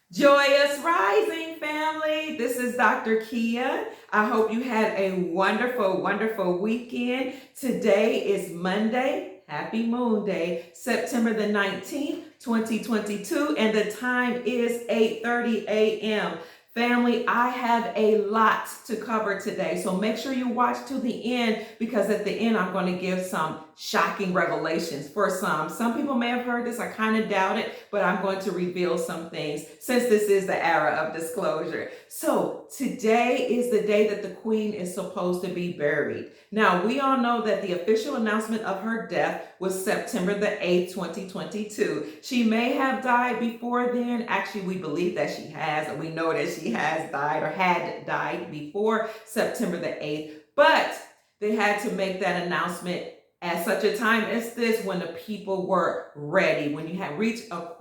Joyous Rising, family. This is Dr. Kia. I hope you had a wonderful, wonderful weekend. Today is Monday. Happy Moon Day, September the 19th, 2022, and the time is 8:30 a.m. Family, I have a lot to cover today, so make sure you watch to the end because at the end I'm going to give some shocking revelations for some. Some people may have heard this, I kind of doubt it, but I'm going to reveal some things since this is the era of disclosure. So today is the day that the Queen is supposed to be buried. Now, we all know that the official announcement of her death was September the 8th, 2022. She may have died before then. Actually, we believe that she has, and we know that she has died or had died before September the 8th. But they had to make that announcement at such a time as this when the people were ready. When you had reached a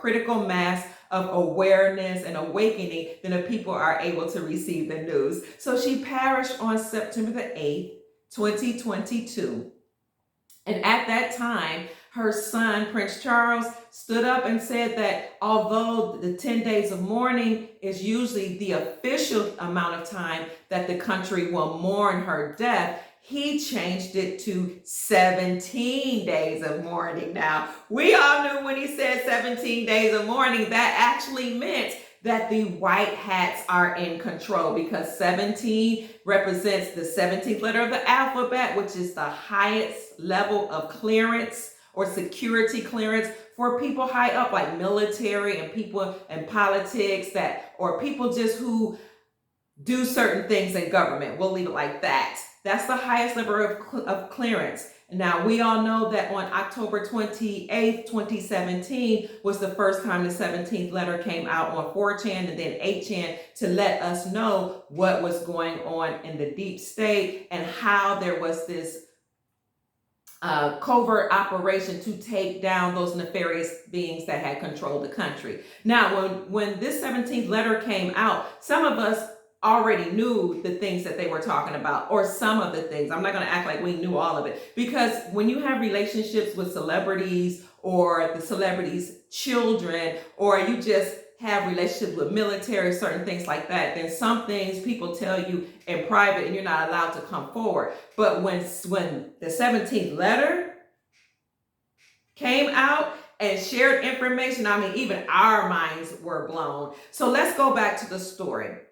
critical mass of awareness and awakening, then the people are able to receive the news. So she perished on September the 8th, 2022. And at that time, her son, Prince Charles, stood up and said that although the 10 days of mourning is usually the official amount of time that the country will mourn her death, he changed it to 17 days of mourning. Now, we all knew when he said 17 days of mourning, that actually meant that the white hats are in control because 17 represents the 17th letter of the alphabet, which is the highest level of clearance or security clearance for people high up like military and people in politics or people just who do certain things in government. We'll leave it like that. That's the highest level of clearance. Now, we all know that on October 28th, 2017 was the first time the 17th letter came out on 4chan and then 8chan to let us know what was going on in the deep state and how there was this covert operation to take down those nefarious beings that had controlled the country. Now, when this 17th letter came out, some of us already knew the things that they were talking about, or some of the things. I'm not going to act like we knew all of it, because when you have relationships with celebrities or the celebrities' children, or you just have relationships with military, certain things like that, then some things people tell you in private and you're not allowed to come forward. But when the 17th letter came out and shared information, I mean, even our minds were blown. So let's go back to the story.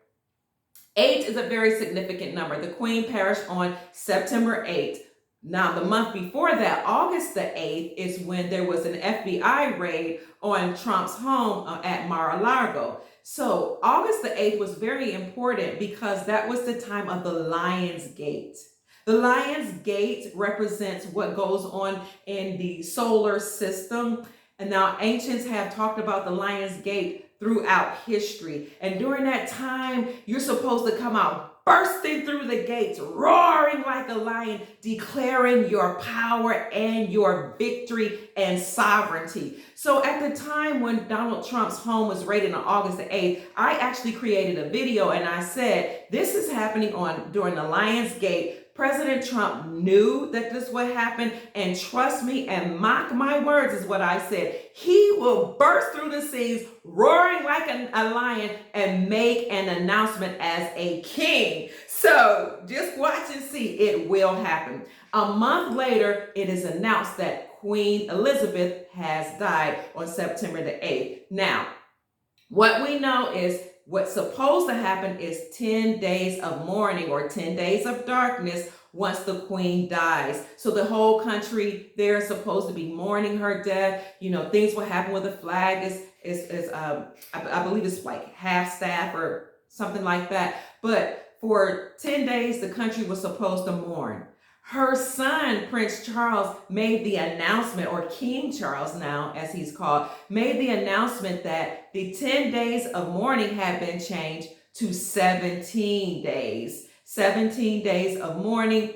8 is a very significant number. The Queen perished on September 8th. Now, the month before that, August the 8th, is when there was an FBI raid on Trump's home at Mar-a-Lago. So August the 8th was very important because that was the time of the Lion's Gate. The Lion's Gate represents what goes on in the solar system. And now ancients have talked about the Lion's Gate throughout history. And during that time, you're supposed to come out bursting through the gates, roaring like a lion, declaring your power and your victory and sovereignty. So at the time when Donald Trump's home was raided on August the 8th, I actually created a video and I said, this is happening during the Lion's Gate. President Trump knew that this would happen, and trust me and mock my words is what I said. He will burst through the scenes roaring like a lion and make an announcement as a king. So just watch and see, it will happen. A month later, it is announced that Queen Elizabeth has died on September the 8th. Now, what we know is what's supposed to happen is 10 days of mourning or 10 days of darkness once the Queen dies. So the whole country, they're supposed to be mourning her death. You know, things will happen with the flag I believe it's like half staff or something like that. But for 10 days, the country was supposed to mourn. Her son, Prince Charles, made the announcement, or King Charles now, as he's called, made the announcement that the 10 days of mourning had been changed to 17 days. 17 days of mourning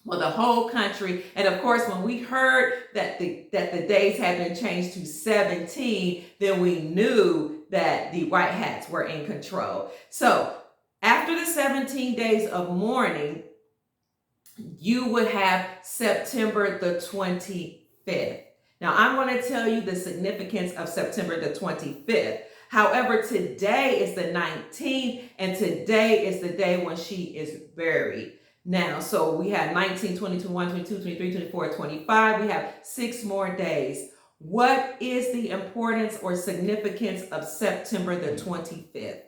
for the whole country. And of course, when we heard that the days had been changed to 17, then we knew that the white hats were in control. So after the 17 days of mourning, you would have September the 25th. Now, I'm going to tell you the significance of September the 25th. However, today is the 19th, and today is the day when she is buried. Now, so we have 19, 20, 21, 22, 23, 24, 25. We have 6 more days. What is the importance or significance of September the 25th?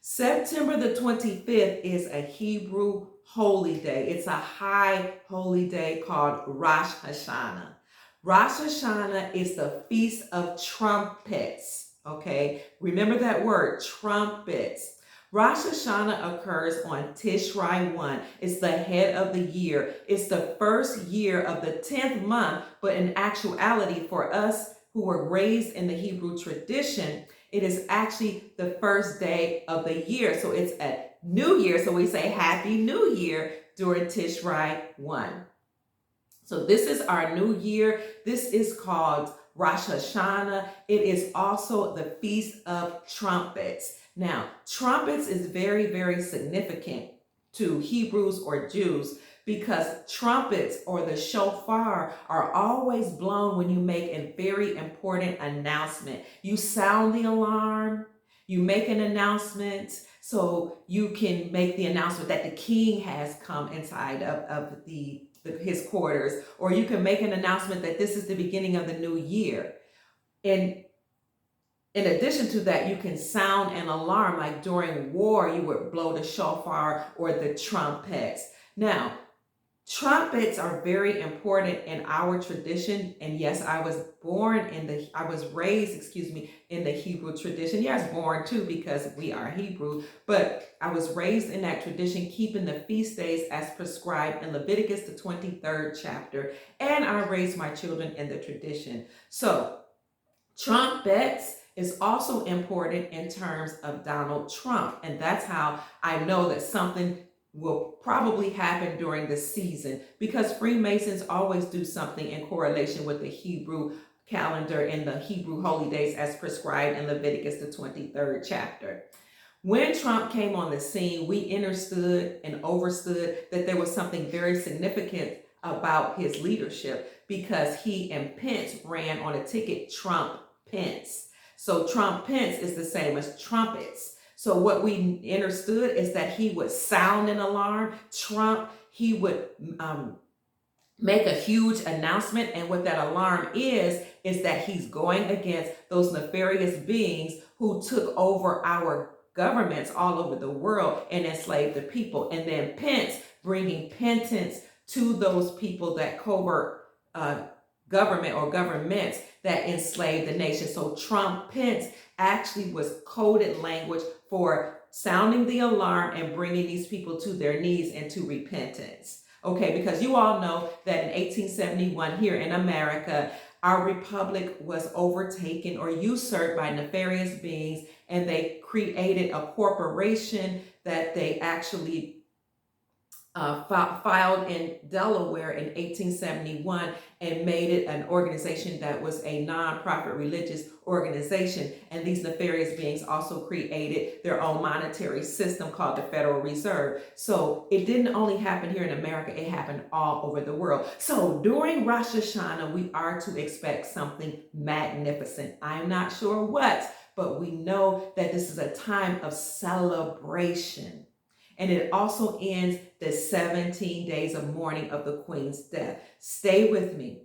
September the 25th is a Hebrew holy day. It's a high holy day called Rosh Hashanah. Rosh Hashanah is the Feast of Trumpets. Okay, remember that word, trumpets. Rosh Hashanah occurs on Tishrei 1. It's the head of the year. It's the first year of the 10th month, but in actuality, for us who were raised in the Hebrew tradition, it is actually the first day of the year. So it's a new year. So we say Happy New Year during Tishrei 1. So this is our new year. This is called Rosh Hashanah. It is also the Feast of Trumpets. Now, trumpets is very, very significant to Hebrews or Jews because trumpets or the shofar are always blown when you make a very important announcement. You sound the alarm, you make an announcement, so you can make the announcement that the king has come inside of his quarters, or you can make an announcement that this is the beginning of the new year. And in addition to that, you can sound an alarm, like during war, you would blow the shofar or the trumpets. Now, trumpets are very important in our tradition. And yes, I was raised, in the Hebrew tradition. Yes, born too, because we are Hebrew, but I was raised in that tradition, keeping the feast days as prescribed in Leviticus, the 23rd chapter. And I raised my children in the tradition. So trumpets is also important in terms of Donald Trump. And that's how I know that something will probably happen during the season, because Freemasons always do something in correlation with the Hebrew calendar and the Hebrew holy days as prescribed in Leviticus, the 23rd chapter. When Trump came on the scene, we understood and overstood that there was something very significant about his leadership, because he and Pence ran on a ticket, Trump-Pence. So Trump-Pence is the same as trumpets. So what we understood is that he would sound an alarm. He would make a huge announcement. And what that alarm is that he's going against those nefarious beings who took over our governments all over the world and enslaved the people. And then Pence bringing penance to those people, that covert government or governments that enslaved the nation. So Trump-Pence actually was coded language for sounding the alarm and bringing these people to their knees and to repentance. Okay, because you all know that in 1871 here in America, our republic was overtaken or usurped by nefarious beings, and they created a corporation that they actually filed in Delaware in 1871 and made it an organization that was a non-profit religious organization. And these nefarious beings also created their own monetary system called the Federal Reserve. So it didn't only happen here in America, it happened all over the world. So during Rosh Hashanah, we are to expect something magnificent. I'm not sure what, but we know that this is a time of celebration. And it also ends the 17 days of mourning of the Queen's death. Stay with me.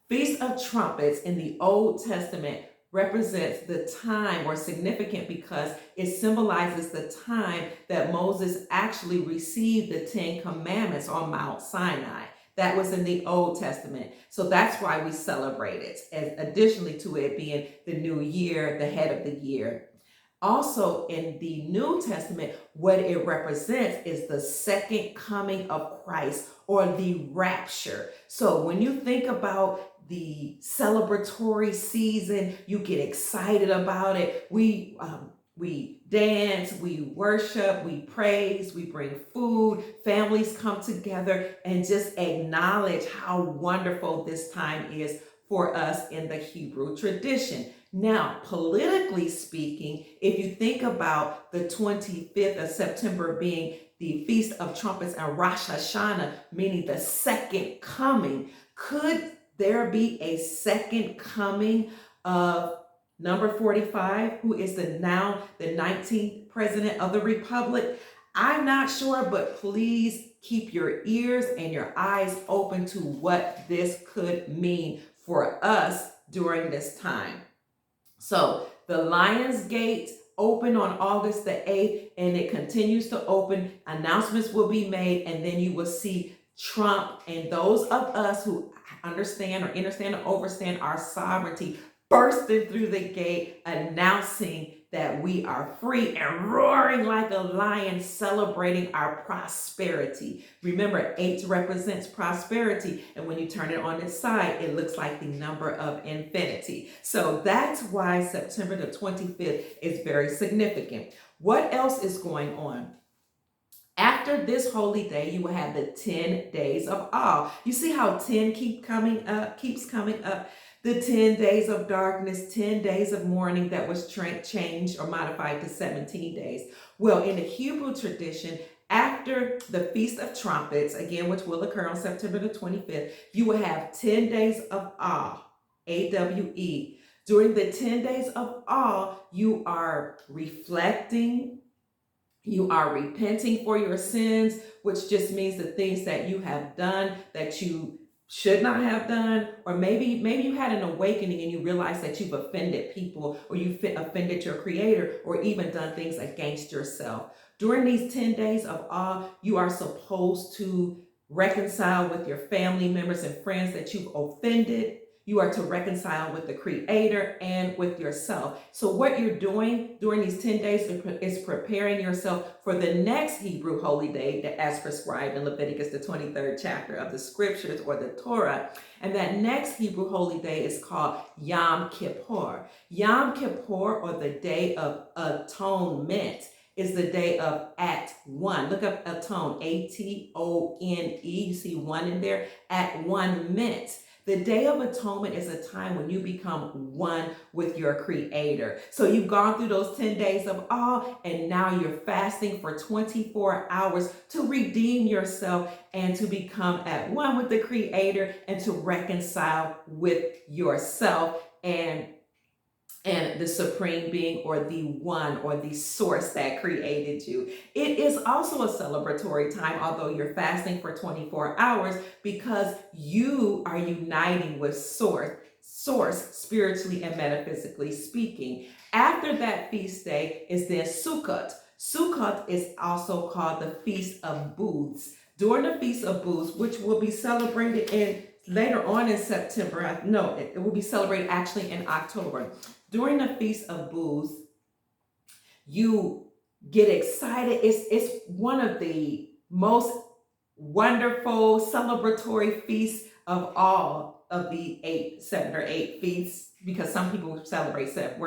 Feast of Trumpets in the Old Testament represents the time, or significant because it symbolizes the time that Moses actually received the 10 Commandments on Mount Sinai. That was in the Old Testament. So that's why we celebrate it, as additionally to it being the new year, the head of the year. Also in the New Testament, what it represents is the second coming of Christ, or the rapture. So when you think about the celebratory season, you get excited about it. We dance, we worship, we praise, we bring food, families come together and just acknowledge how wonderful this time is for us in the Hebrew tradition. Now, politically speaking, if you think about the 25th of September being the Feast of Trumpets and Rosh Hashanah, meaning the second coming, could there be a second coming of number 45, who is now the 19th president of the republic. I'm not sure, but please keep your ears and your eyes open to what this could mean for us during this time. So the Lions Gate opened on August the 8th, and it continues to open. Announcements will be made, and then you will see Trump and those of us who understand or overstand our sovereignty bursting through the gate, announcing that we are free and roaring like a lion, celebrating our prosperity. Remember, 8 represents prosperity, and when you turn it on its side, it looks like the number of infinity. So that's why September the 25th is very significant. What else is going on? After this holy day, you will have the 10 days of awe. You see how 10 keeps coming up? The 10 days of darkness, 10 days of mourning that was changed or modified to 17 days. Well, in the Hebrew tradition, after the Feast of Trumpets, again, which will occur on September the 25th, you will have 10 days of awe, A-W-E. During the 10 days of awe, you are reflecting, you are repenting for your sins, which just means the things that you have done that you should not have done, or maybe you had an awakening and you realize that you've offended people, or you offended your creator, or even done things against yourself. During these 10 days of awe, you are supposed to reconcile with your family members and friends that you've offended. You are to reconcile with the creator and with yourself. So what you're doing during these 10 days is preparing yourself for the next Hebrew holy day as prescribed in Leviticus, the 23rd chapter of the scriptures, or the Torah. And that next Hebrew holy day is called Yom Kippur. Yom Kippur, or the Day of Atonement, is the day of at one. Look up atone, A-T-O-N-E. You see one in there, at one meant. The Day of Atonement is a time when you become one with your creator. So you've gone through those 10 days of awe, and now you're fasting for 24 hours to redeem yourself and to become at one with the creator and to reconcile with yourself and the supreme being, or the one, or the source that created you. It is also a celebratory time, although you're fasting for 24 hours, because you are uniting with source spiritually and metaphysically speaking. After that feast day is then Sukkot. Sukkot is also called the Feast of Booths. During the Feast of Booths, which will be celebrated later on in September, no, it will be celebrated actually in October. During the Feast of Booths, you get excited. It's one of the most wonderful celebratory feasts of all of the 7 or 8 feasts, because some people celebrate 7,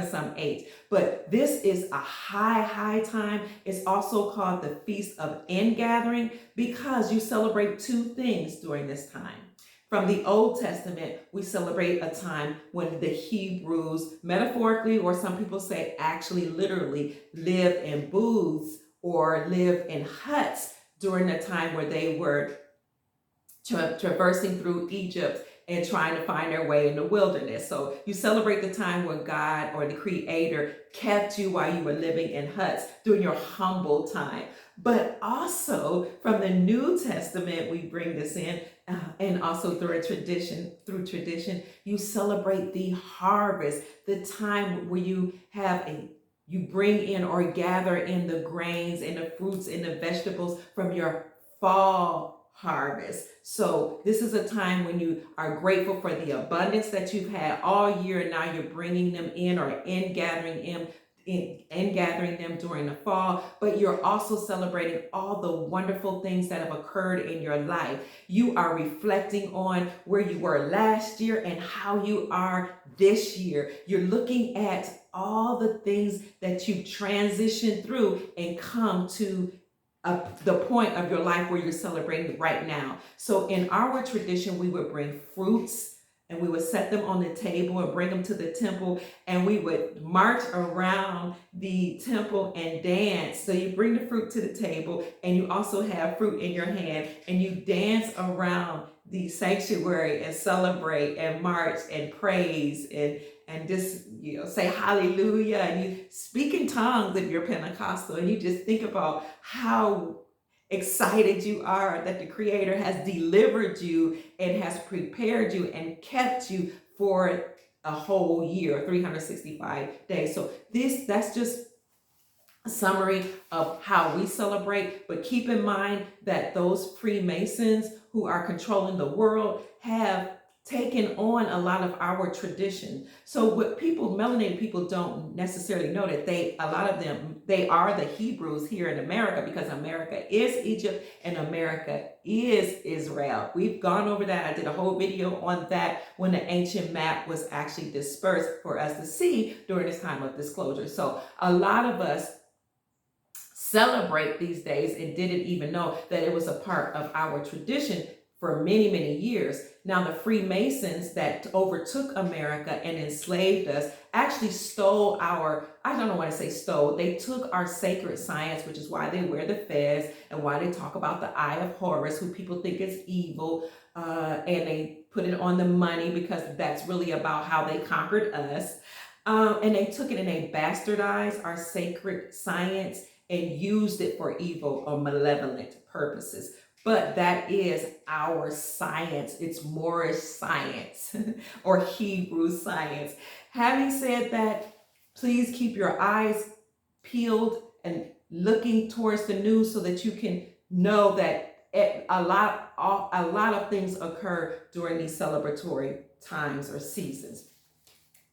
some 8. But this is a high time. It's also called the Feast of Ingathering, because you celebrate 2 things during this time. From the Old Testament, we celebrate a time when the Hebrews, metaphorically, or some people say actually literally, lived in booths or lived in huts during the time where they were traversing through Egypt and trying to find their way in the wilderness. So you celebrate the time when God or the creator kept you while you were living in huts during your humble time. But also from the New Testament, we bring this in, and also through tradition, you celebrate the harvest, the time where you bring in or gather in the grains and the fruits and the vegetables from your fall harvest. So this is a time when you are grateful for the abundance that you've had all year, and now you're bringing them in or gathering them during the fall. But you're also celebrating all the wonderful things that have occurred in your life. You are reflecting on where you were last year and how you are this year. You're looking at all the things that you've transitioned through and come to the point of your life where you're celebrating right now. So in our tradition, we would bring fruits and we would set them on the table and bring them to the temple, and we would march around the temple and dance. So you bring the fruit to the table, and you also have fruit in your hand, and you dance around the sanctuary and celebrate and march and praise and just, say hallelujah, and you speak in tongues if you're Pentecostal, and you just think about how excited you are that the Creator has delivered you and has prepared you and kept you for a whole year, 365 days. So that's just a summary of how we celebrate, but keep in mind that those Freemasons who are controlling the world have taken on a lot of our tradition. So what melanated people don't necessarily know that a lot of them, they are the Hebrews here in America, because America is Egypt and America is Israel. We've gone over that. I did a whole video on that when the ancient map was actually dispersed for us to see during this time of disclosure. So a lot of us celebrate these days and didn't even know that it was a part of our tradition for many, many years. Now, the Freemasons that overtook America and enslaved us actually stole I don't want to say stole, they took our sacred science, which is why they wear the fez and why they talk about the Eye of Horus, who people think is evil, and they put it on the money because that's really about how they conquered us. And they took it and they bastardized our sacred science and used it for evil or malevolent purposes. But that is our science. It's Moorish science or Hebrew science. Having said that, please keep your eyes peeled and looking towards the news so that you can know that a lot of things occur during these celebratory times or seasons.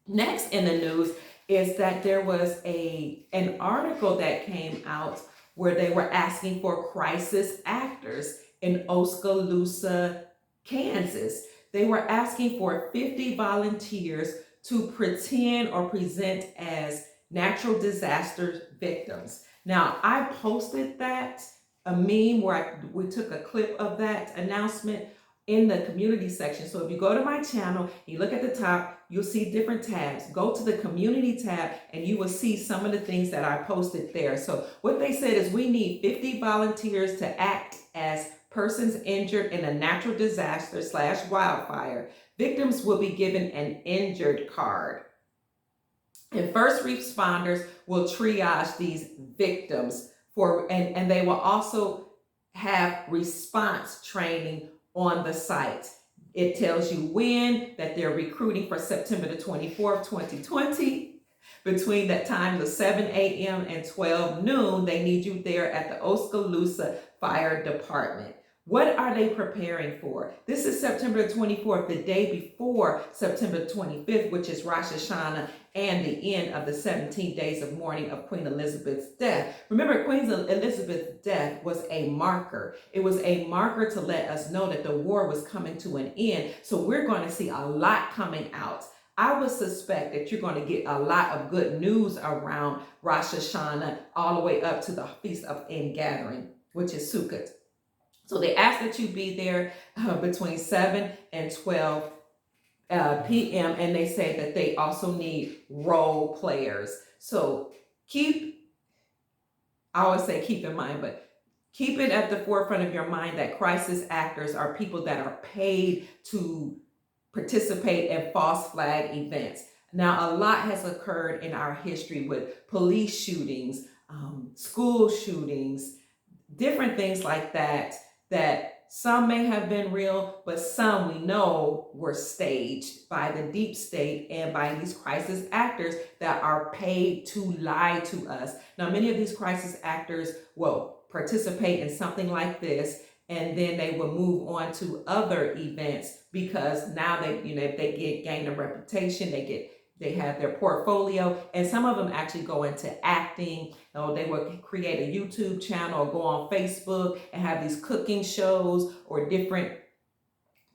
Next in the news is that there was an article that came out where they were asking for crisis actors in Oskaloosa, Kansas. They were asking for 50 volunteers to pretend or present as natural disaster victims. Now, I posted a meme where we took a clip of that announcement in the community section. So if you go to my channel, you look at the top, you'll see different tabs. Go to the community tab and you will see some of the things that I posted there. So what they said is we need 50 volunteers to act as persons injured in a natural disaster / wildfire. Victims will be given an injured card. And first responders will triage these victims and they will also have response training on the site. It tells you when that they're recruiting for September the 24th, 2020. Between that time of 7 a.m. and 12 noon, they need you there at the Oskaloosa Fire Department. What are they preparing for? This is September the 24th, the day before September the 25th, which is Rosh Hashanah and the end of the 17 days of mourning of Queen Elizabeth's death. Remember, Queen Elizabeth's death was a marker. It was a marker to let us know that the war was coming to an end. So we're going to see a lot coming out. I would suspect that you're going to get a lot of good news around Rosh Hashanah all the way up to the Feast of Ingathering, which is Sukkot. So they ask that you be there between 7 and 12 p.m. And they say that they also need role players. So I always say keep in mind, but keep it at the forefront of your mind that crisis actors are people that are paid to participate in false flag events. Now, a lot has occurred in our history with police shootings, school shootings, different things like that some may have been real, but some we know were staged by the deep state and by these crisis actors that are paid to lie to us. Now, many of these crisis actors will participate in something like this, and then they will move on to other events because now they gain a reputation, they have their portfolio, and some of them actually go into acting. They will create a YouTube channel or go on Facebook and have these cooking shows or different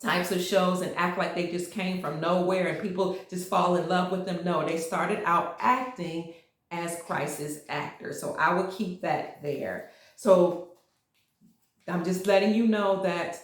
types of shows and act like they just came from nowhere and people just fall in love with them. No, they started out acting as crisis actors. So I will keep that there. So I'm just letting you know that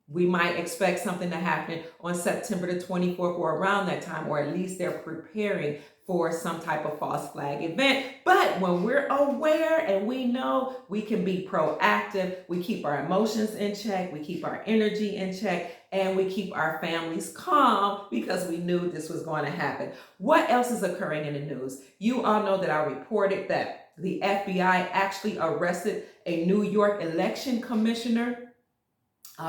we might expect something to happen on September the 24th or around that time, or at least they're preparing for some type of false flag event. But when we're aware and we know, we can be proactive. We keep our emotions in check. We keep our energy in check. and we keep our families calm because we knew this was going to happen. What else is occurring in the news? You all know that I reported that the FBI actually arrested a New York election commissioner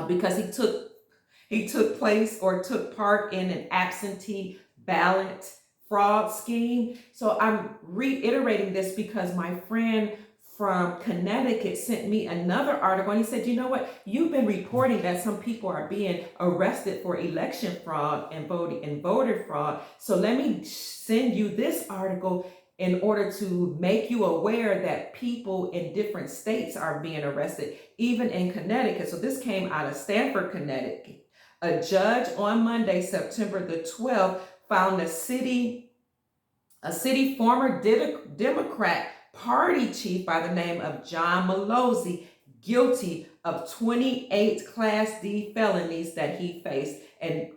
because he took place or took part in an absentee ballot fraud scheme. So I'm reiterating this because my friend from Connecticut sent me another article, and he said, you know what, you've been reporting that some people are being arrested for election fraud and voter fraud. So let me send you this article in order to make you aware that people in different states are being arrested, even in Connecticut. So this came out of Stamford, Connecticut. A judge on Monday, September the 12th, found a city former Democrat Party chief by the name of John McAfee guilty of 28 Class D felonies that he faced. And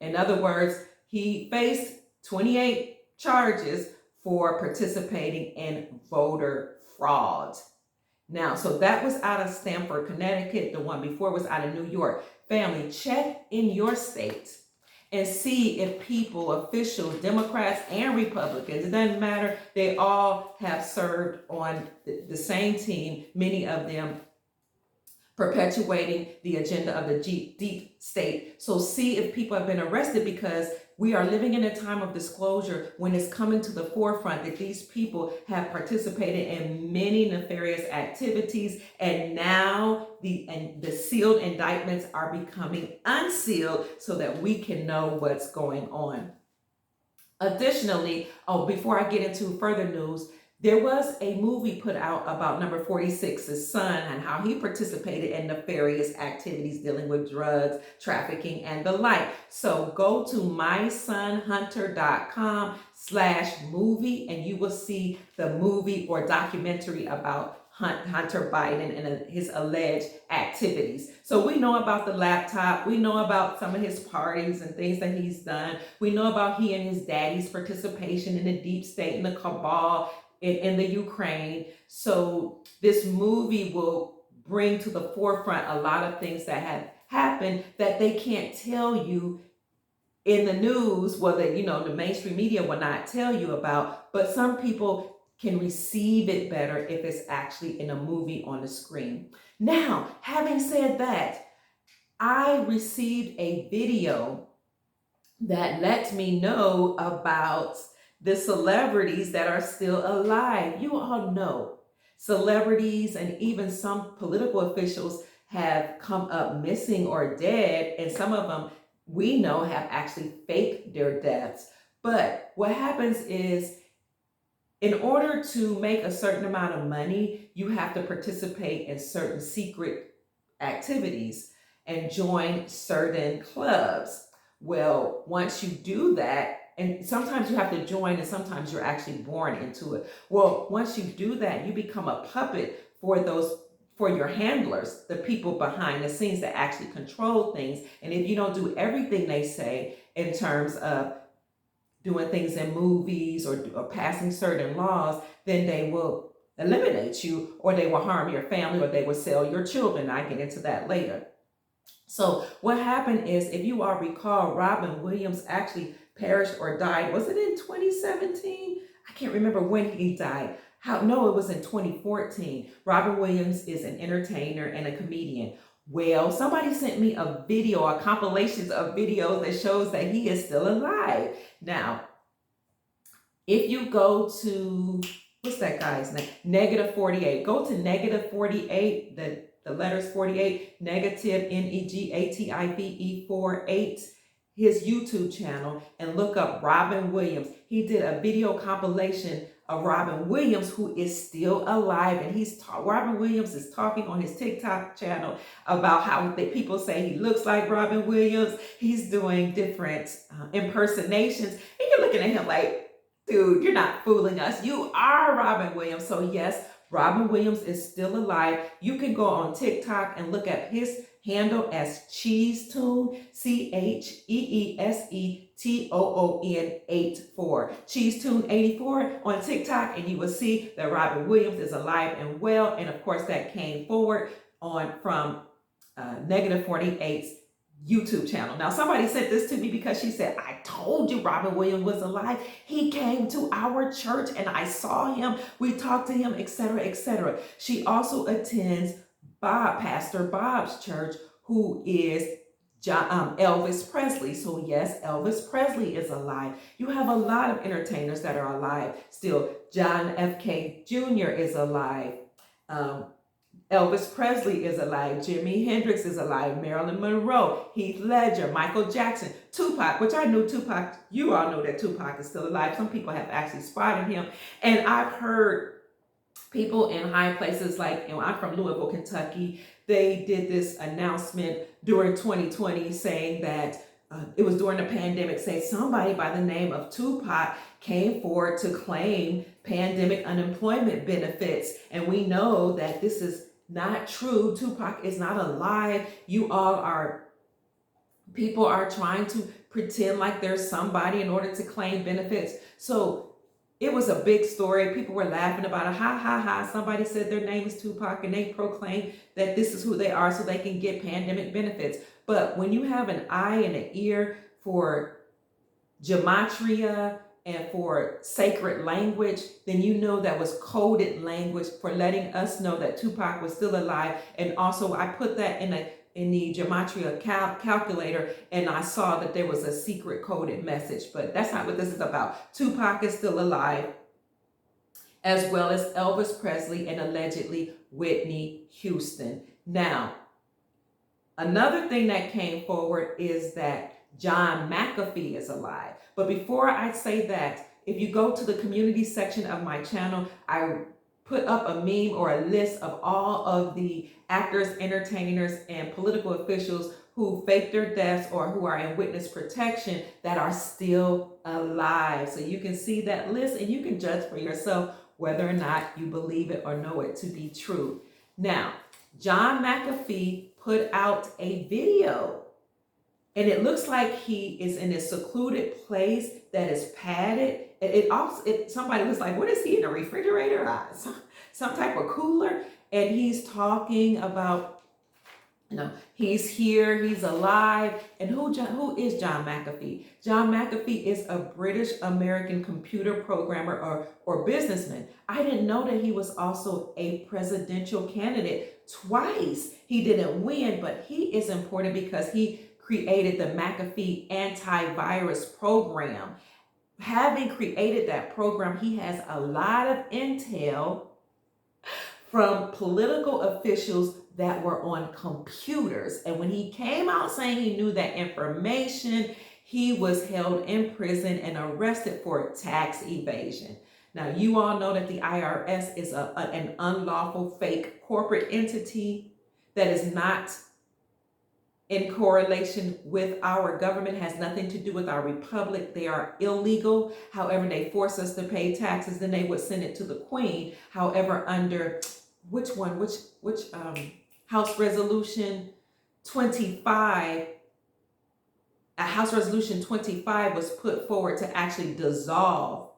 in other words, he faced 28 charges for participating in voter fraud. Now, so that was out of Stamford, Connecticut. The one before was out of New York. Family, check in your state and see if people, officials, Democrats and Republicans, it doesn't matter, they all have served on the same team, many of them perpetuating the agenda of the deep state. So see if people have been arrested, because we are living in a time of disclosure when it's coming to the forefront that these people have participated in many nefarious activities, and now the sealed indictments are becoming unsealed so that we can know what's going on. Additionally, before I get into further news, there was a movie put out about number 46's son and how he participated in nefarious activities dealing with drugs, trafficking, and the like. So go to mysonhunter.com/movie and you will see the movie or documentary about Hunter Biden and his alleged activities. So we know about the laptop. We know about some of his parties and things that he's done. We know about he and his daddy's participation in the deep state and the cabal in the Ukraine. So this movie will bring to the forefront a lot of things that have happened that they can't tell you in the news. Well, that, you know, the mainstream media will not tell you about, but some people can receive it better if it's actually in a movie on the screen. Now, having said that, I received a video that lets me know about the celebrities that are still alive. You all know celebrities and even some political officials have come up missing or dead, and some of them we know have actually faked their deaths. But what happens is, in order to make a certain amount of money, you have to participate in certain secret activities and join certain clubs. Well, once you do that, and sometimes you have to join and sometimes you're actually born into it. Well, once you do that, you become a puppet for your handlers, the people behind the scenes that actually control things. And if you don't do everything they say in terms of doing things in movies or passing certain laws, then they will eliminate you, or they will harm your family, or they will sell your children. I get into that later. So what happened is, if you all recall, Robin Williams actually perished or died. Was it in 2017? I can't remember when he died. No, it was in 2014. Robin Williams is an entertainer and a comedian. Well, somebody sent me a video, a compilation of videos that shows that he is still alive. Now, if you go to, what's that guy's name? -48. Go to -48, the letters 48, negative NEGATIVE 48, his YouTube channel, and look up Robin Williams. He did a video compilation of Robin Williams, who is still alive, and Robin Williams is talking on his TikTok channel about how people say he looks like Robin Williams. He's doing different impersonations, and you're looking at him like, dude, you're not fooling us. You are Robin Williams. So yes, Robin Williams is still alive. You can go on TikTok and look at his handle as CheeseToon, CheeseToon 84, CheeseToon 84 on TikTok, and you will see that Robin Williams is alive and well. And of course, that came forward from -48's YouTube channel. Now, somebody sent this to me because she said, I told you Robin Williams was alive. He came to our church and I saw him. We talked to him, etc., etc. She also attends Pastor Bob's church, who is Elvis Presley. So yes, Elvis Presley is alive. You have a lot of entertainers that are alive still. John FK Jr. is alive. Elvis Presley is alive. Jimi Hendrix is alive. Marilyn Monroe, Heath Ledger, Michael Jackson, Tupac, which I knew Tupac, you all know that Tupac is still alive. Some people have actually spotted him. And I've heard people in high places like, and I'm from Louisville, Kentucky, they did this announcement during 2020 saying that it was during the pandemic, say somebody by the name of Tupac came forward to claim pandemic unemployment benefits. And we know that this is not true. Tupac is not alive. People are trying to pretend like there's somebody in order to claim benefits. So it was a big story. People were laughing about it. Ha, ha, ha. Somebody said their name is Tupac and they proclaim that this is who they are so they can get pandemic benefits. But when you have an eye and an ear for gematria and for sacred language, then you know that was coded language for letting us know that Tupac was still alive. And also I put that in the gematria calculator, and I saw that there was a secret coded message. But that's not what this is about. Tupac is still alive, as well as Elvis Presley and allegedly Whitney Houston. Now, another thing that came forward is that John McAfee is alive. But before I say that, if you go to the community section of my channel, I put up a meme or a list of all of the actors, entertainers, and political officials who faked their deaths or who are in witness protection that are still alive. So you can see that list and you can judge for yourself whether or not you believe it or know it to be true. Now, John McAfee put out a video, and it looks like he is in a secluded place that is padded. Somebody was like, what is he, in a refrigerator? Some type of cooler? And he's talking about, he's here, he's alive. And who is John McAfee? John McAfee is a British American computer programmer or businessman. I didn't know that he was also a presidential candidate twice. He didn't win, but he is important because he created the McAfee antivirus program. Having created that program, he has a lot of intel from political officials that were on computers. And when he came out saying he knew that information, he was held in prison and arrested for tax evasion. Now, you all know that the IRS is an unlawful fake corporate entity that is not in correlation with our government, has nothing to do with our republic. They are illegal. However, they force us to pay taxes, then they would send it to the Queen. However, under which House Resolution 25, House Resolution 25 was put forward to actually dissolve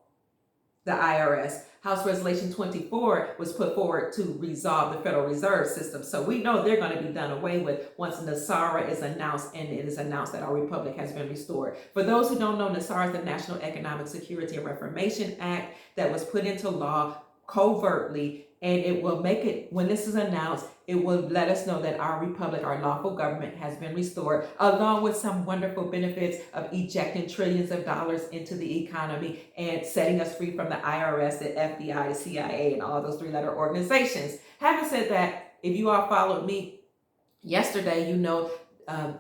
the IRS. House Resolution 24 was put forward to resolve the Federal Reserve System. So we know they're going to be done away with once NASARA is announced and it is announced that our republic has been restored. For those who don't know, NASARA is the National Economic Security and Reformation Act that was put into law covertly, and it will make it, when this is announced, it will let us know that our republic, our lawful government, has been restored, along with some wonderful benefits of ejecting trillions of dollars into the economy and setting us free from the IRS, the FBI, the CIA, and all those three-letter organizations. Having said that, if you all followed me yesterday, you know,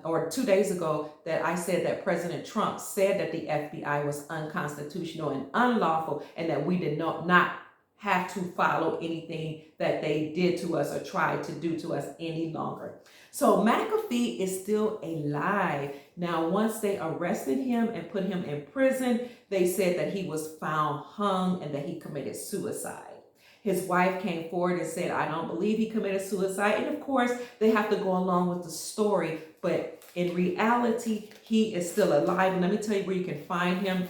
or 2 days ago, that I said that President Trump said that the FBI was unconstitutional and unlawful, and that we did not have to follow anything that they did to us or tried to do to us any longer. So McAfee is still alive. Now, once they arrested him and put him in prison, they said that he was found hung and that he committed suicide. His wife came forward and said, I don't believe he committed suicide. And of course, they have to go along with the story. But in reality, he is still alive. And let me tell you where you can find him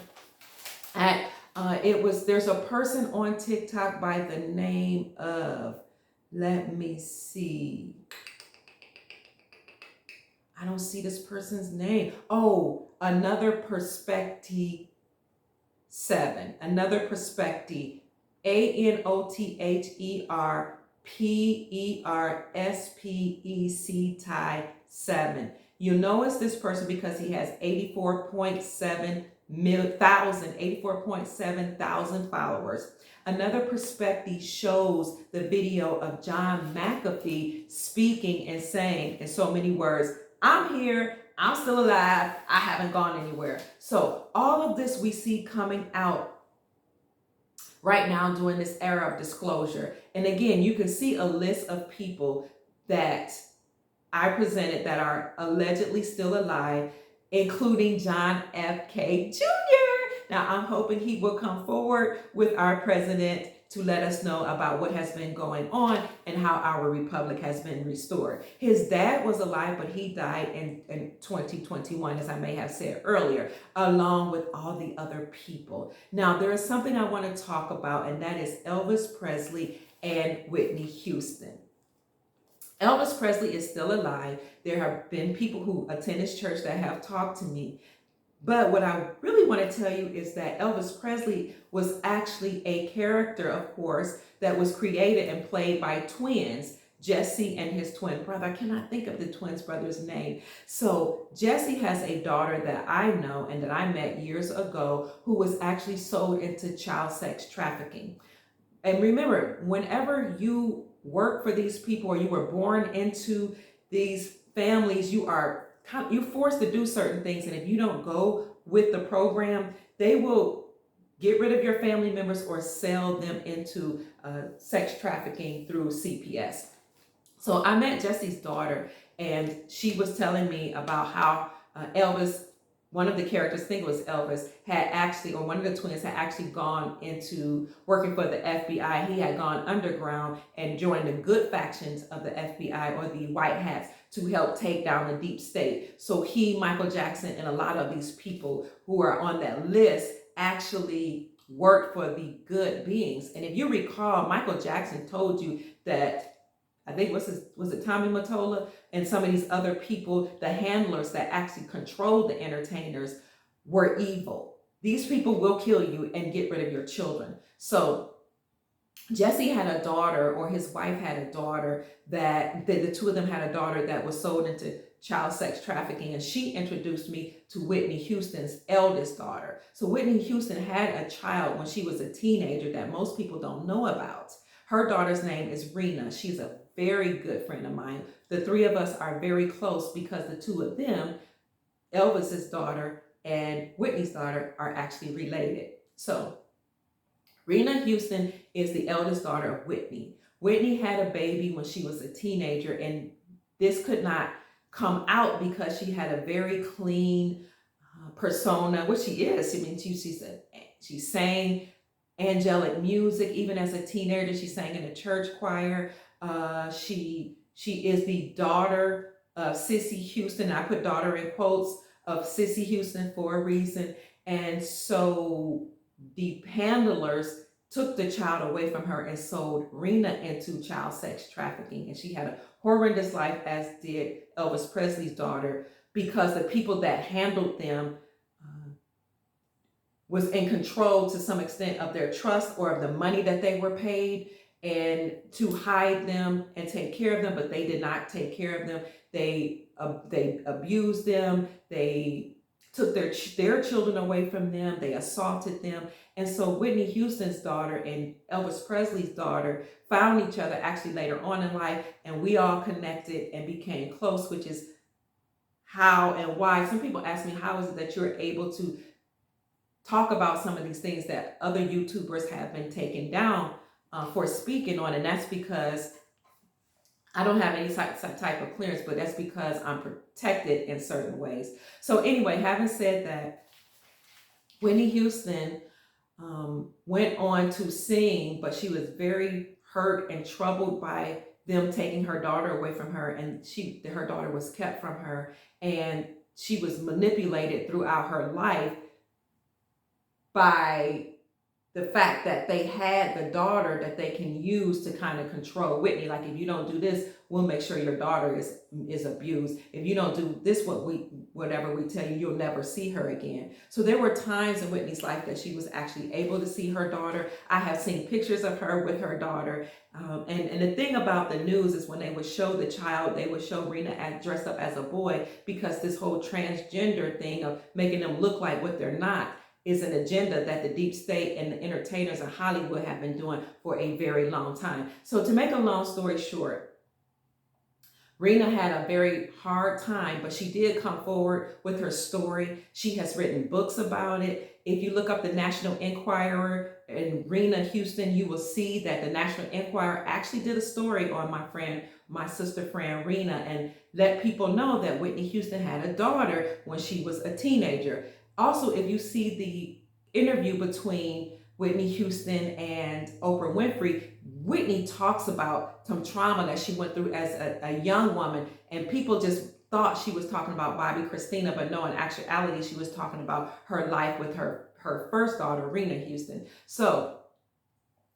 at. There's a person on TikTok by the name of, let me see. I don't see this person's name. Oh, another perspective 7. Another perspective. ANOTHERPERSPEC 7. You know it's this person because he has 84.7 thousand followers. Another perspective shows the video of John McAfee speaking and saying in so many words, I'm here, I'm still alive, I haven't gone anywhere. So all of this we see coming out right now during this era of disclosure. And again, you can see a list of people that I presented that are allegedly still alive, including John F.K. Jr. Now, I'm hoping he will come forward with our president to let us know about what has been going on and how our republic has been restored. His dad was alive, but he died in 2021, as I may have said earlier, along with all the other people. Now, there is something I want to talk about, and that is Elvis Presley and Whitney Houston. Elvis Presley is still alive. There have been people who attend his church that have talked to me. But what I really want to tell you is that Elvis Presley was actually a character, of course, that was created and played by twins, Jesse and his twin brother. I cannot think of the twins' brother's name. So Jesse has a daughter that I know and that I met years ago who was actually sold into child sex trafficking. And remember, whenever you work for these people or you were born into these families, you're forced to do certain things. And if you don't go with the program, they will get rid of your family members or sell them into sex trafficking through CPS. So I met Jesse's daughter, and she was telling me about how Elvis, one of the characters, I think it was Elvis, had actually, or one of the twins had actually gone into working for the FBI. He had gone underground and joined the good factions of the FBI, or the white hats, to help take down the deep state. So he, Michael Jackson, and a lot of these people who are on that list actually worked for the good beings. And if you recall, Michael Jackson told you that, I think was it Tommy Mottola and some of these other people, the handlers that actually controlled the entertainers, were evil. These people will kill you and get rid of your children. So Jesse had a daughter, or his wife had a daughter, that the two of them had a daughter that was sold into child sex trafficking, and she introduced me to Whitney Houston's eldest daughter. So Whitney Houston had a child when she was a teenager that most people don't know about. Her daughter's name is Rena. She's a very good friend of mine. The three of us are very close because the two of them, Elvis's daughter and Whitney's daughter, are actually related. So Rena Houston is the eldest daughter of Whitney. Whitney had a baby when she was a teenager, and this could not come out because she had a very clean persona, which she is. I mean, she sang angelic music. Even as a teenager, she sang in a church choir. She is the daughter of Sissy Houston. I put daughter in quotes, of Sissy Houston for a reason. And so the handlers took the child away from her and sold Rena into child sex trafficking. And she had a horrendous life, as did Elvis Presley's daughter, because the people that handled them was in control to some extent of their trust or of the money that they were paid, and to hide them and take care of them, but they did not take care of them. They abused them. They took their children away from them. They assaulted them. And so Whitney Houston's daughter and Elvis Presley's daughter found each other actually later on in life, and we all connected and became close, which is how and why. Some people ask me, how is it that you're able to talk about some of these things that other YouTubers have been taken down for speaking on? And that's because I don't have any type of clearance, but that's because I'm protected in certain ways. So anyway, having said that, Whitney Houston went on to sing, but she was very hurt and troubled by them taking her daughter away from her, and her daughter was kept from her, and she was manipulated throughout her life by the fact that they had the daughter that they can use to kind of control Whitney. Like, if you don't do this, we'll make sure your daughter is abused. If you don't do this, whatever we tell you, you'll never see her again. So there were times in Whitney's life that she was actually able to see her daughter. I have seen pictures of her with her daughter. And the thing about the news is when they would show the child, they would show Rena dressed up as a boy, because this whole transgender thing of making them look like what they're not is an agenda that the deep state and the entertainers in Hollywood have been doing for a very long time. So to make a long story short, Rena had a very hard time, but she did come forward with her story. She has written books about it. If you look up the National Enquirer and Whitney Houston, you will see that the National Enquirer actually did a story on my sister friend Rena, and let people know that Whitney Houston had a daughter when she was a teenager. Also, if you see the interview between Whitney Houston and Oprah Winfrey, Whitney talks about some trauma that she went through as a young woman, and people just thought she was talking about Bobby Christina, but no, in actuality, she was talking about her life with her first daughter, Rena Houston. So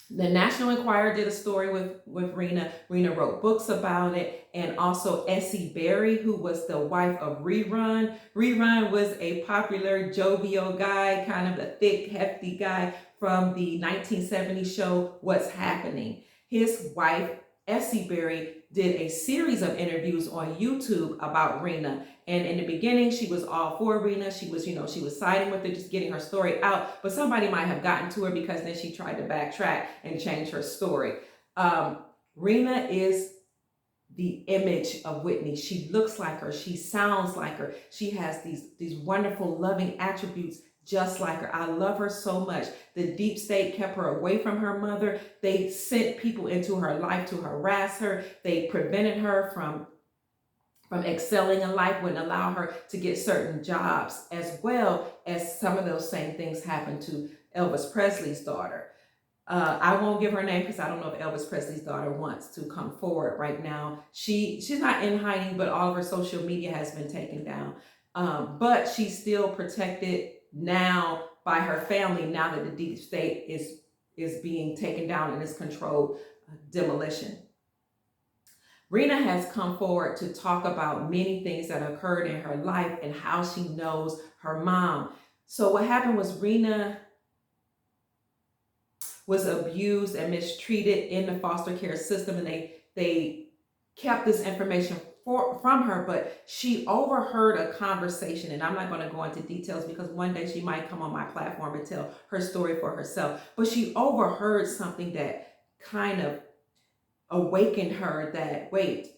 the National Enquirer did a story with Rena. Rena wrote books about it. And also Essie Berry, who was the wife of Rerun. Rerun was a popular, jovial guy, kind of a thick, hefty guy from the 1970s show What's Happening. His wife, Essie Berry, did a series of interviews on YouTube about Rena. And in the beginning, she was all for Rena. She was, she was siding with her, just getting her story out. But somebody might have gotten to her, because then she tried to backtrack and change her story. Rena is the image of Whitney. She looks like her. She sounds like her. She has these wonderful, loving attributes just like her. I love her so much. The deep state kept her away from her mother. They sent people into her life to harass her. They prevented her from excelling in life, wouldn't allow her to get certain jobs, as well as some of those same things happened to Elvis Presley's daughter. I won't give her name because I don't know if Elvis Presley's daughter wants to come forward right now. She's not in hiding, but all of her social media has been taken down. But she's still protected now by her family, now that the deep state is being taken down and is controlled demolition. Rena has come forward to talk about many things that occurred in her life and how she knows her mom. So what happened was Rena was abused and mistreated in the foster care system, and they kept this information from her, but she overheard a conversation, and I'm not going to go into details because one day she might come on my platform and tell her story for herself, but she overheard something that kind of awakened her that, wait,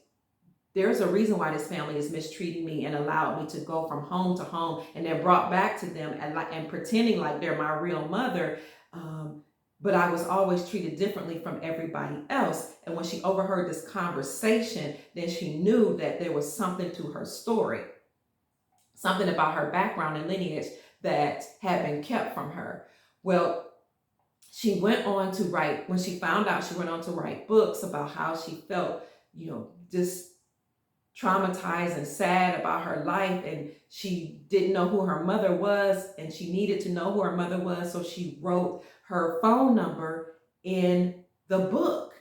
there's a reason why this family is mistreating me and allowed me to go from home to home and then brought back to them and pretending like they're my real mother. But I was always treated differently from everybody else. And when she overheard this conversation, then she knew that there was something to her story, something about her background and lineage that had been kept from her. Well, she went on to write, when she found out, she went on to write books about how she felt, just traumatized and sad about her life, and she didn't know who her mother was, and she needed to know who her mother was, so she wrote her phone number in the book.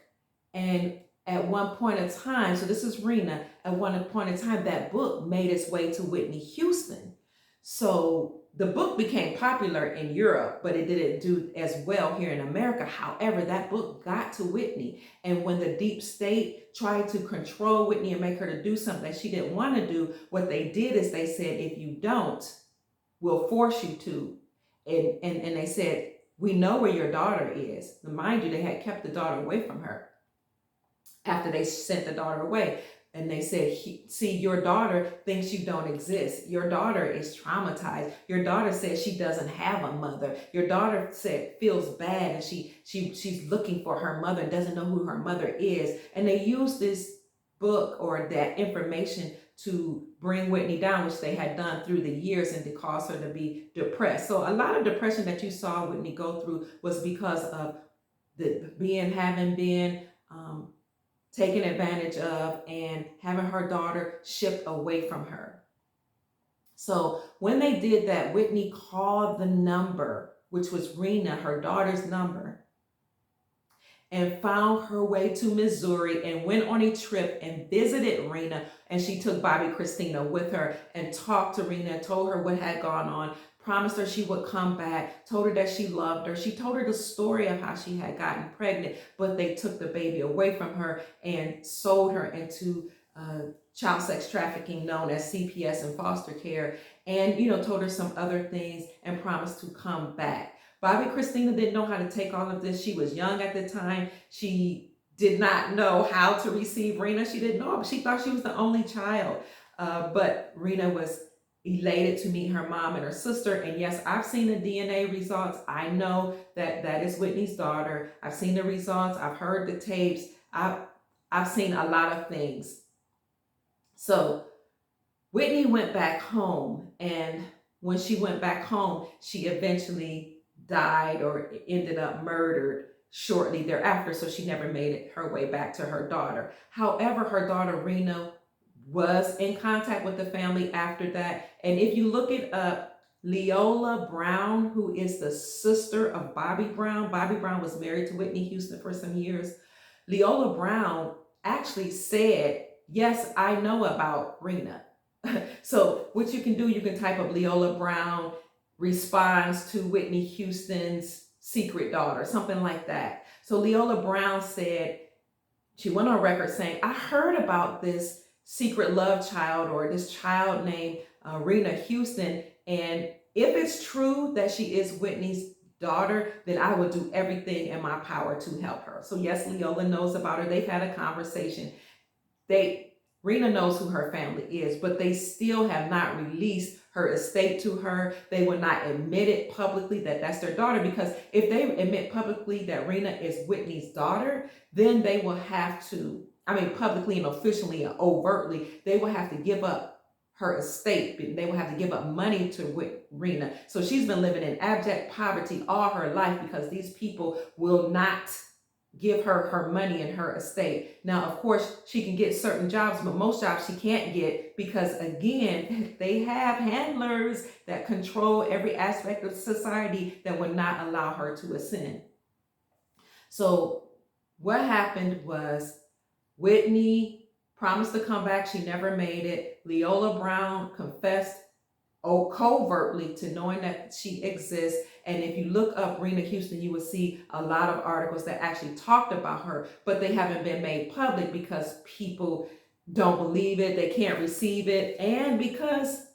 And at one point in time, so this is Rena, at one point in time, that book made its way to Whitney Houston. So the book became popular in Europe, but it didn't do as well here in America. However, that book got to Whitney. And when the deep state tried to control Whitney and make her to do something that she didn't want to do, what they did is they said, if you don't, we'll force you to. And they said, we know where your daughter is. Now, mind you, they had kept the daughter away from her after they sent the daughter away. And they said, see, your daughter thinks you don't exist. Your daughter is traumatized. Your daughter says she doesn't have a mother. Your daughter feels bad, and she's looking for her mother and doesn't know who her mother is. And they used this book or that information to bring Whitney down, which they had done through the years, and to cause her to be depressed. So a lot of depression that you saw Whitney go through was because of having been taken advantage of and having her daughter shipped away from her. So when they did that, Whitney called the number which was Rena, her daughter's number, and found her way to Missouri and went on a trip and visited Rena. And she took Bobby Christina with her and talked to Rena, told her what had gone on, promised her she would come back, told her that she loved her. She told her the story of how she had gotten pregnant, but they took the baby away from her and sold her into child sex trafficking known as CPS and foster care, and told her some other things and promised to come back. Bobby Christina didn't know how to take all of this. She was young at the time. She did not know how to receive Rena. She didn't know. She thought she was the only child. But Rena was elated to meet her mom and her sister. And yes, I've seen the DNA results. I know that that is Whitney's daughter. I've seen the results. I've heard the tapes. I've seen a lot of things. So Whitney went back home, and when she went back home, she eventually died or ended up murdered shortly thereafter, so she never made it her way back to her daughter. However, her daughter Rena was in contact with the family after that, and if you look it up, Leola Brown, who is the sister of Bobby Brown was married to Whitney Houston for some years. Leola Brown actually said, yes, I know about Rena. So what you can do, you can type up Leola Brown responds to Whitney Houston's secret daughter, something like that. So Leola Brown said, she went on record saying, I heard about this secret love child, or this child named Rena Houston, and if it's true that she is Whitney's daughter, then I will do everything in my power to help her. So yes, Leola knows about her. They've had a conversation. Rena knows who her family is, but they still have not released her estate to her. They will not admit it publicly that that's their daughter, because if they admit publicly that Rena is Whitney's daughter, then they will have to, publicly and officially and overtly, they will have to give up her estate. They will have to give up money to Rena. So she's been living in abject poverty all her life because these people will not give her her money and her estate. Now, of course, she can get certain jobs, but most jobs she can't get because, again, they have handlers that control every aspect of society that would not allow her to ascend. So what happened was Whitney promised to come back. She never made it. Leola Brown confessed covertly to knowing that she exists. And if you look up Rena Houston, you will see a lot of articles that actually talked about her, but they haven't been made public because people don't believe it, they can't receive it, and because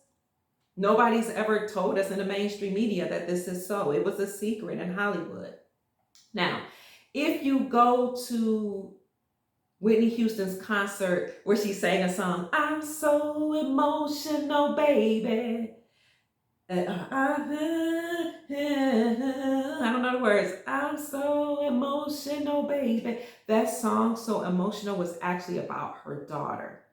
nobody's ever told us in the mainstream media that this is so. It was a secret in Hollywood. Now, if you go to Whitney Houston's concert where she sang a song, I'm so emotional, baby. I don't know the words. I'm so emotional, baby. That song, So Emotional, was actually about her daughter.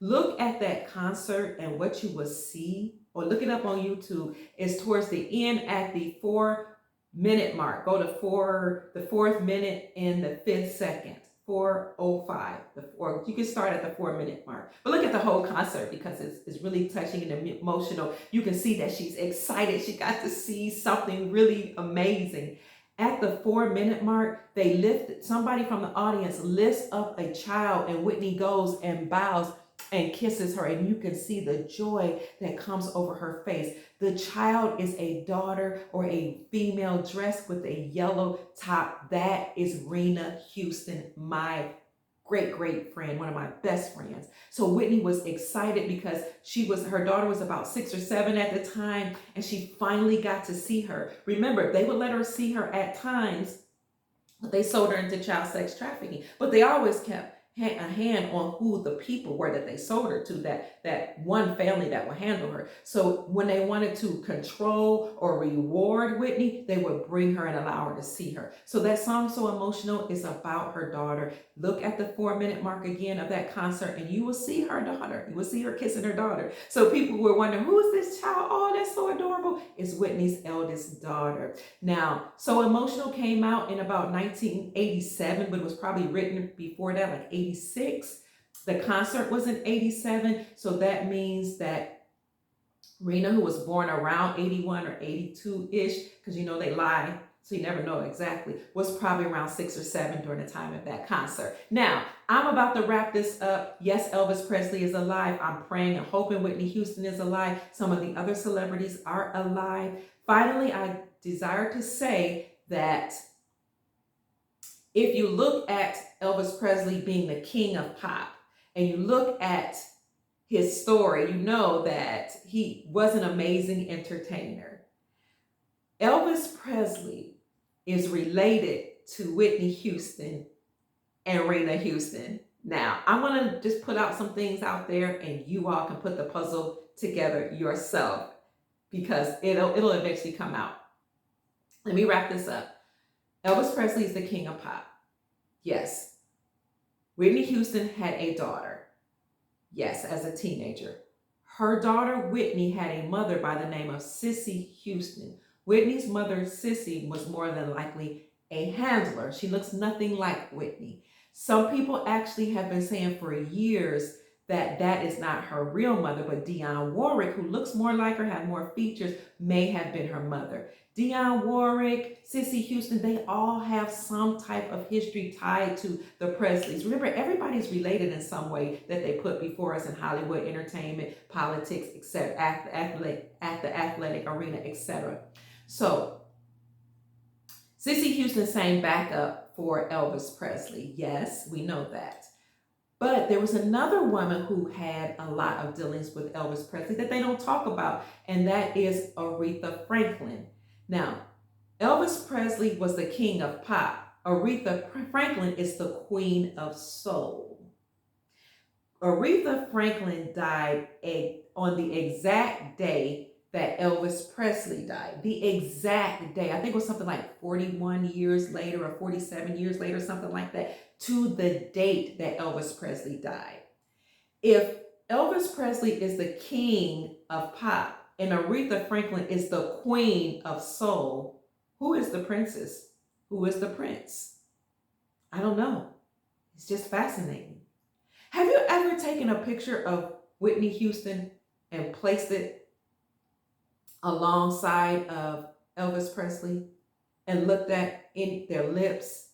Look at that concert, and what you will see, or look it up on YouTube, is towards the end at the 4-minute mark. Go to the 4th minute and the 5th second. 4:05, or you can start at the 4-minute mark. But look at the whole concert because it's really touching and emotional. You can see that she's excited. She got to see something really amazing. At the 4-minute mark, somebody from the audience lifts up a child, and Whitney goes and bows and kisses her, and you can see the joy that comes over her face. The child is a daughter or a female dressed with a yellow top. That is Rena Houston, my great friend, one of my best friends. So Whitney was excited because her daughter was about 6 or 7 at the time, and she finally got to see her. Remember, they would let her see her at times, but they sold her into child sex trafficking. But they always kept a hand on who the people were that they sold her to, that one family that would handle her. So when they wanted to control or reward Whitney, they would bring her and allow her to see her. So that song, So Emotional, is about her daughter. Look at the 4-minute mark again of that concert, and you will see her daughter. You will see her kissing her daughter. So people were wondering, who is this child? Oh, that's so adorable. It's Whitney's eldest daughter. Now, So Emotional came out in about 1987, but it was probably written before that, like 86. The concert was in 87, so that means that Rena, who was born around 81 or 82-ish, because you know they lie, so you never know exactly, was probably around 6 or 7 during the time of that concert. Now, I'm about to wrap this up. Yes, Elvis Presley is alive. I'm praying and hoping Whitney Houston is alive. Some of the other celebrities are alive. Finally, I desire to say that if you look at Elvis Presley being the king of pop, and you look at his story, you know that he was an amazing entertainer. Elvis Presley is related to Whitney Houston and Rena Houston. Now, I'm going to just put out some things out there, and you all can put the puzzle together yourself, because it'll eventually come out. Let me wrap this up. Elvis Presley is the king of pop. Yes. Whitney Houston had a daughter. Yes, as a teenager. Her daughter, Whitney, had a mother by the name of Cissy Houston. Whitney's mother, Cissy, was more than likely a handler. She looks nothing like Whitney. Some people actually have been saying for years that that is not her real mother, but Dionne Warwick, who looks more like her, had more features, may have been her mother. Dionne Warwick, Cissy Houston, they all have some type of history tied to the Presleys. Remember, everybody's related in some way that they put before us in Hollywood, entertainment, politics, etc., at the athletic arena, etc. So, Cissy Houston sang backup for Elvis Presley. Yes, we know that. But there was another woman who had a lot of dealings with Elvis Presley that they don't talk about, and that is Aretha Franklin. Now, Elvis Presley was the king of pop. Aretha Franklin is the queen of soul. Aretha Franklin died on the exact day that Elvis Presley died. The exact day. I think it was something like 41 years later or 47 years later, something like that, to the date that Elvis Presley died. If Elvis Presley is the king of pop and Aretha Franklin is the queen of soul, who is the princess? Who is the prince? I don't know. It's just fascinating. Have you ever taken a picture of Whitney Houston and placed it alongside of Elvis Presley and looked at in their lips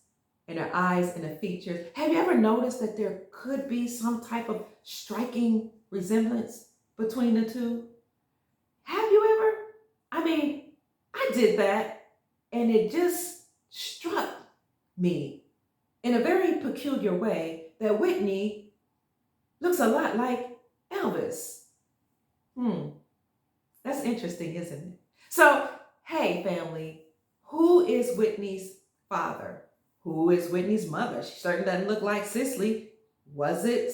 and their eyes and the features? Have you ever noticed that there could be some type of striking resemblance between the two? Have you ever? I mean, I did that, and it just struck me in a very peculiar way that Whitney looks a lot like Elvis. That's interesting, isn't it? So, hey, family, who is Whitney's father? Who is Whitney's mother? She certainly doesn't look like Cicely. Was it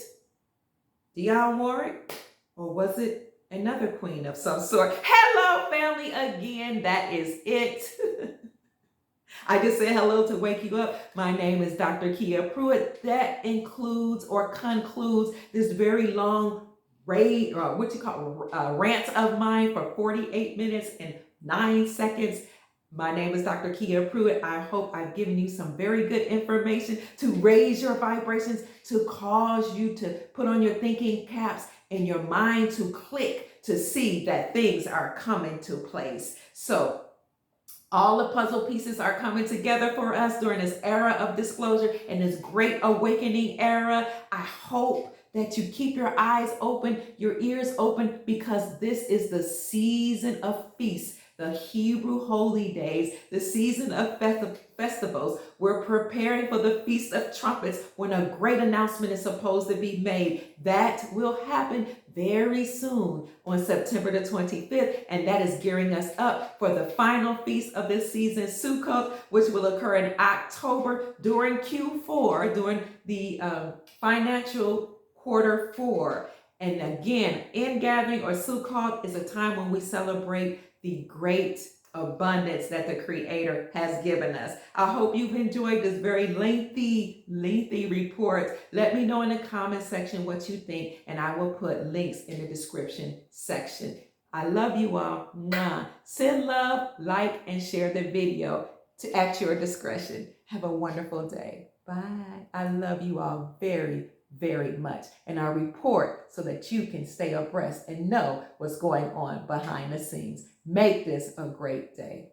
Dionne Warwick? Or was it another queen of some sort? Hello, family, again. That is it. I just said hello to wake you up. My name is Dr. Kia Pruitt. That includes or concludes this very long rant of mine for 48 minutes and 9 seconds. My name is Dr. Kia Pruitt. I hope I've given you some very good information to raise your vibrations, to cause you to put on your thinking caps and your mind to click to see that things are coming to place. So all the puzzle pieces are coming together for us during this era of disclosure and this great awakening era. I hope that you keep your eyes open, your ears open, because this is the season of feasts, the Hebrew holy days, the season of festivals. We're preparing for the Feast of Trumpets, when a great announcement is supposed to be made. That will happen very soon on September the 25th, and that is gearing us up for the final feast of this season, Sukkot, which will occur in October during Q4, during the financial quarter 4. And again, Ingathering or Sukkot is a time when we celebrate the great abundance that the Creator has given us. I hope you've enjoyed this very lengthy report. Let me know in the comment section what you think, and I will put links in the description section. I love you all. Mwah. Send love, like, and share the video at your discretion. Have a wonderful day. Bye. I love you all very, very much. And I'll report so that you can stay abreast and know what's going on behind the scenes. Make this a great day.